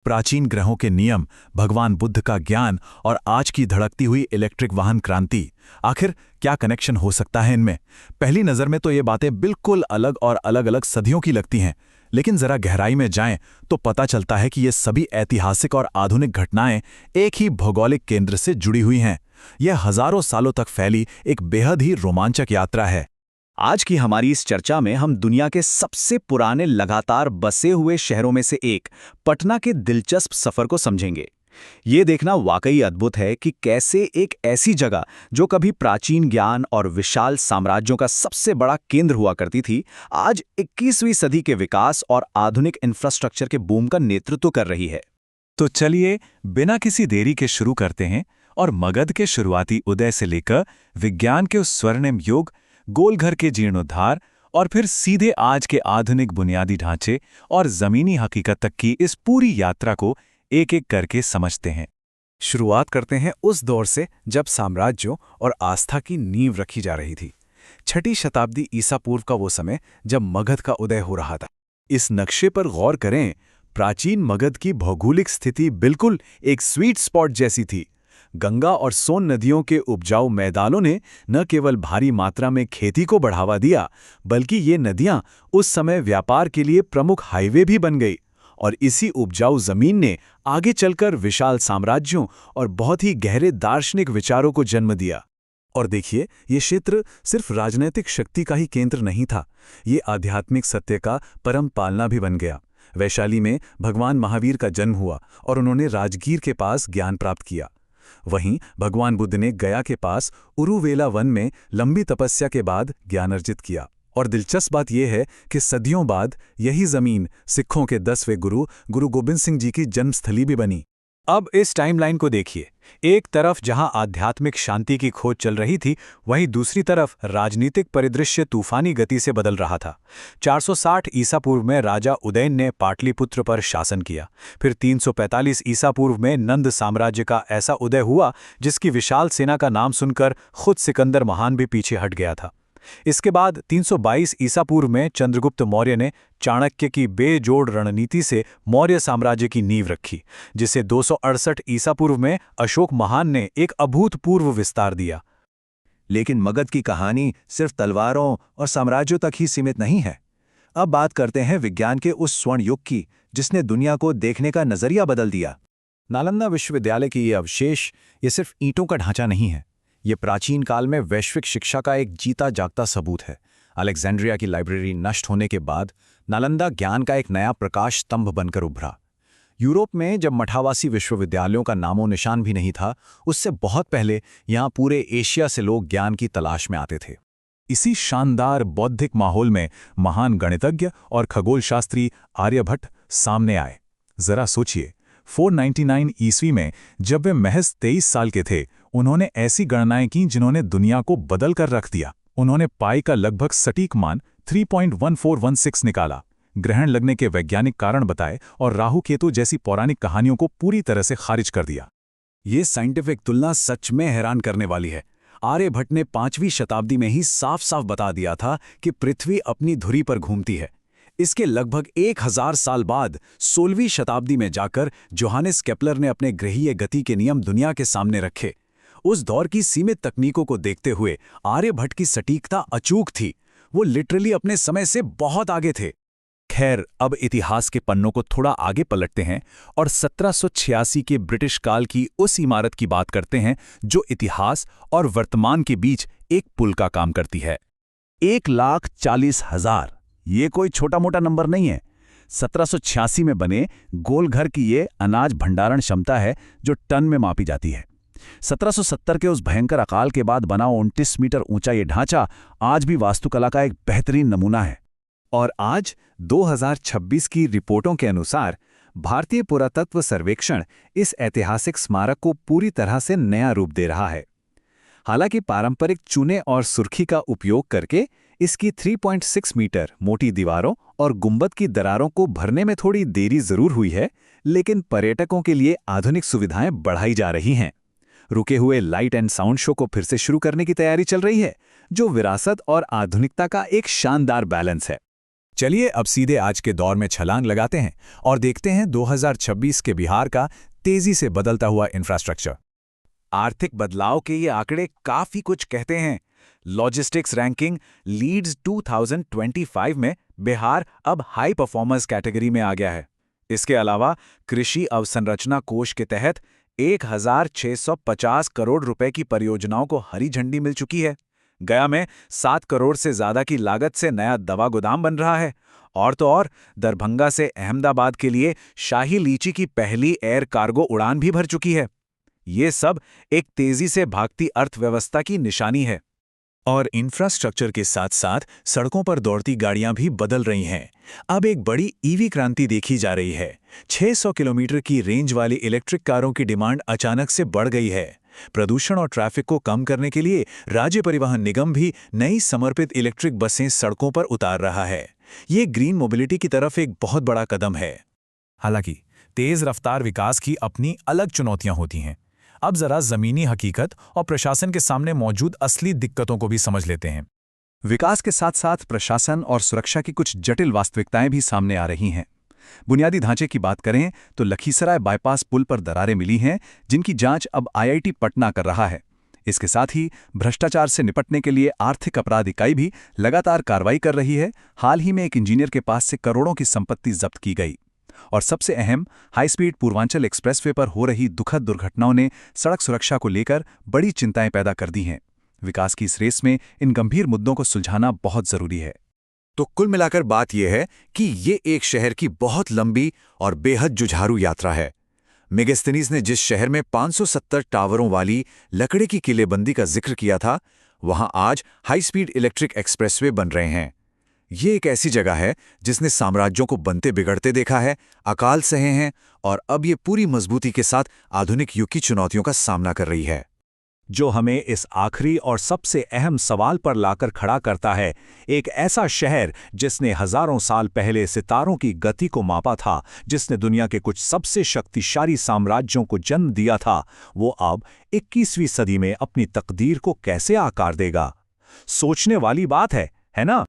प्राचीन ग्रहों के नियम, भगवान बुद्ध का ज्ञान और आज की धड़कती हुई इलेक्ट्रिक वाहन क्रांति, आखिर क्या कनेक्शन हो सकता है इनमें? पहली नज़र में तो ये बातें बिल्कुल अलग और अलग-अलग सदियों की लगती हैं, लेकिन जरा गहराई में जाएं तो पता चलता है कि ये सभी ऐतिहासिक और आधुनिक घटनाएं एक ही भौगोलिक केंद्र से जुड़ी हुई हैं। यह हजारों सालों तक फैली एक बेहद ही रोमांचक यात्रा है। आज की हमारी इस चर्चा में हम दुनिया के सबसे पुराने लगातार बसे हुए शहरों में से एक पटना के दिलचस्प सफर को समझेंगे। ये देखना वाकई अद्भुत है कि कैसे एक ऐसी जगह जो कभी प्राचीन ज्ञान और विशाल साम्राज्यों का सबसे बड़ा केंद्र हुआ करती थी, आज 21वीं सदी के विकास और आधुनिक इंफ्रास्ट्रक्चर के बूम का नेतृत्व कर रही है। तो चलिए बिना किसी देरी के शुरू करते हैं और मगध के शुरुआती उदय से लेकर विज्ञान के उस स्वर्णिम युग, गोलघर के जीर्णोद्धार और फिर सीधे आज के आधुनिक बुनियादी ढांचे और जमीनी हकीकत तक की इस पूरी यात्रा को एक एक करके समझते हैं। शुरुआत करते हैं उस दौर से जब साम्राज्यों और आस्था की नींव रखी जा रही थी। 6ठी शताब्दी ईसा पूर्व का वो समय जब मगध का उदय हो रहा था। इस नक्शे पर गौर करें। प्राचीन मगध की भौगोलिक स्थिति बिल्कुल एक स्वीट स्पॉट जैसी थी। गंगा और सोन नदियों के उपजाऊ मैदानों ने न केवल भारी मात्रा में खेती को बढ़ावा दिया, बल्कि ये नदियां उस समय व्यापार के लिए प्रमुख हाईवे भी बन गई। और इसी उपजाऊ जमीन ने आगे चलकर विशाल साम्राज्यों और बहुत ही गहरे दार्शनिक विचारों को जन्म दिया। और देखिए, ये क्षेत्र सिर्फ राजनीतिक शक्ति का ही केंद्र नहीं था, ये आध्यात्मिक सत्य का परम पालना भी बन गया। वैशाली में भगवान महावीर का जन्म हुआ और उन्होंने राजगीर के पास ज्ञान प्राप्त किया। वहीं भगवान बुद्ध ने गया के पास उरुवेला वन में लंबी तपस्या के बाद ज्ञान अर्जित किया। और दिलचस्प बात यह है कि सदियों बाद यही जमीन सिखों के 10वें गुरु गोबिंद सिंह जी की जन्मस्थली भी बनी। अब इस टाइमलाइन को देखिए। एक तरफ जहां आध्यात्मिक शांति की खोज चल रही थी, वहीं दूसरी तरफ राजनीतिक परिदृश्य तूफानी गति से बदल रहा था। 460 ईसा पूर्व में राजा उदयन ने पाटलिपुत्र पर शासन किया। फिर 345 ईसा पूर्व में नंद साम्राज्य का ऐसा उदय हुआ जिसकी विशाल सेना का नाम सुनकर खुद सिकंदर महान भी पीछे हट गया था। इसके बाद 322 ईसा पूर्व में चंद्रगुप्त मौर्य ने चाणक्य की बेजोड़ रणनीति से मौर्य साम्राज्य की नींव रखी, जिसे 268 ईसा पूर्व में अशोक महान ने एक अभूतपूर्व विस्तार दिया। लेकिन मगध की कहानी सिर्फ तलवारों और साम्राज्यों तक ही सीमित नहीं है। अब बात करते हैं विज्ञान के उस स्वर्ण युग की, जिसने दुनिया को देखने का नजरिया बदल दिया। नालंदा विश्वविद्यालय के ये अवशेष ये सिर्फ ईंटों का ढांचा नहीं है, ये प्राचीन काल में वैश्विक शिक्षा का एक जीता जागता सबूत है। अलेक्जेंड्रिया की लाइब्रेरी नष्ट होने के बाद नालंदा ज्ञान का एक नया प्रकाश स्तंभ बनकर उभरा। यूरोप में जब मठावासी विश्वविद्यालयों का नामो निशान भी नहीं था, उससे बहुत पहले यहाँ पूरे एशिया से लोग ज्ञान की तलाश में आते थे। इसी शानदार बौद्धिक माहौल में महान गणितज्ञ और खगोलशास्त्री आर्यभट्ट सामने आए। जरा सोचिए, 499 ईस्वी में जब वे महज 23 साल के थे, उन्होंने ऐसी गणनाएं की जिन्होंने दुनिया को बदल कर रख दिया। उन्होंने पाई का लगभग सटीक मान 3.1416 निकाला, ग्रहण लगने के वैज्ञानिक कारण बताए और राहु केतु जैसी पौराणिक कहानियों को पूरी तरह से खारिज कर दिया। ये साइंटिफिक तुलना सच में हैरान करने वाली है। आर्यभट्ट ने 5वीं शताब्दी में ही साफ साफ बता दिया था कि पृथ्वी अपनी धुरी पर घूमती है। इसके लगभग 1000 साल बाद 16वीं शताब्दी में जाकर जोहानेस केपलर ने अपने ग्रहीय गति के नियम दुनिया के सामने रखे। उस दौर की सीमित तकनीकों को देखते हुए आर्यभट्ट की सटीकता अचूक थी। वो लिटरली अपने समय से बहुत आगे थे। खैर, अब इतिहास के पन्नों को थोड़ा आगे पलटते हैं और 1786 के ब्रिटिश काल की उस इमारत की बात करते हैं जो इतिहास और वर्तमान के बीच एक पुल का काम करती है। 1,40,000 ये कोई छोटा मोटा नंबर नहीं है। 1786 में बने गोलघर की ये अनाज भंडारण क्षमता है जो टन में मापी जाती है। 1770 के उस भयंकर अकाल के बाद बना 29 मीटर ऊंचा ये ढांचा आज भी वास्तुकला का एक बेहतरीन नमूना है। और आज 2026 की रिपोर्टों के अनुसार भारतीय पुरातत्व सर्वेक्षण इस ऐतिहासिक स्मारक को पूरी तरह से नया रूप दे रहा है। हालांकि पारंपरिक चूने और सुर्खी का उपयोग करके इसकी 3.6 मीटर मोटी दीवारों और गुंबद की दरारों को भरने में थोड़ी देरी जरूर हुई है, लेकिन पर्यटकों के लिए आधुनिक सुविधाएं बढ़ाई जा रही हैं। रुके हुए लाइट एंड साउंड शो को फिर से शुरू करने की तैयारी चल रही है, जो विरासत और आधुनिकता का एक शानदार बैलेंस है। चलिए अब सीधे आज के दौर में छलांग लगाते हैं और देखते हैं 2026 के बिहार का तेजी से बदलता हुआ इंफ्रास्ट्रक्चर। आर्थिक बदलाव के ये आंकड़े काफी कुछ कहते हैं। लॉजिस्टिक्स रैंकिंग लीड्स 2025 में बिहार अब हाई परफॉर्मर्स कैटेगरी में आ गया है। इसके अलावा कृषि अवसंरचना कोष के तहत 1650 करोड़ रुपए की परियोजनाओं को हरी झंडी मिल चुकी है। गया में 7 करोड़ से ज्यादा की लागत से नया दवा गोदाम बन रहा है। और तो और दरभंगा से अहमदाबाद के लिए शाही लीची की पहली एयर कार्गो उड़ान भी भर चुकी है। ये सब एक तेजी से भागती अर्थव्यवस्था की निशानी है। और इंफ्रास्ट्रक्चर के साथ साथ सड़कों पर दौड़ती गाड़ियां भी बदल रही हैं। अब एक बड़ी ईवी क्रांति देखी जा रही है। 600 किलोमीटर की रेंज वाली इलेक्ट्रिक कारों की डिमांड अचानक से बढ़ गई है। प्रदूषण और ट्रैफिक को कम करने के लिए राज्य परिवहन निगम भी नई समर्पित इलेक्ट्रिक बसें सड़कों पर उतार रहा है। ये ग्रीन मोबिलिटी की तरफ एक बहुत बड़ा कदम है। हालांकि तेज रफ्तार विकास की अपनी अलग चुनौतियां होती हैं। अब जरा जमीनी हकीकत और प्रशासन के सामने मौजूद असली दिक्कतों को भी समझ लेते हैं। विकास के साथ साथ प्रशासन और सुरक्षा की कुछ जटिल वास्तविकताएं भी सामने आ रही हैं। बुनियादी ढांचे की बात करें तो लखीसराय बाईपास पुल पर दरारें मिली हैं, जिनकी जांच अब IIT पटना कर रहा है। इसके साथ ही भ्रष्टाचार से निपटने के लिए आर्थिक अपराध इकाई भी लगातार कार्रवाई कर रही है। हाल ही में एक इंजीनियर के पास से करोड़ों की संपत्ति जब्त की गई। और सबसे अहम, हाई स्पीड पूर्वांचल एक्सप्रेसवे पर हो रही दुखद दुर्घटनाओं ने सड़क सुरक्षा को लेकर बड़ी चिंताएं पैदा कर दी हैं। विकास की इस रेस में इन गंभीर मुद्दों को सुलझाना बहुत जरूरी है। तो कुल मिलाकर बात यह है कि ये एक शहर की बहुत लंबी और बेहद जुझारू यात्रा है। मेगास्थनीज ने जिस शहर में 570 टावरों वाली लकड़ी की किलेबंदी का जिक्र किया था, वहां आज हाई स्पीड इलेक्ट्रिक एक्सप्रेसवे बन रहे हैं। ये एक ऐसी जगह है जिसने साम्राज्यों को बनते बिगड़ते देखा है, अकाल सहे हैं, और अब ये पूरी मजबूती के साथ आधुनिक युग की चुनौतियों का सामना कर रही है। जो हमें इस आखिरी और सबसे अहम सवाल पर लाकर खड़ा करता है, एक ऐसा शहर जिसने हजारों साल पहले सितारों की गति को मापा था, जिसने दुनिया के कुछ सबसे शक्तिशाली साम्राज्यों को जन्म दिया था, वो अब 21वीं सदी में अपनी तकदीर को कैसे आकार देगा? सोचने वाली बात है ना?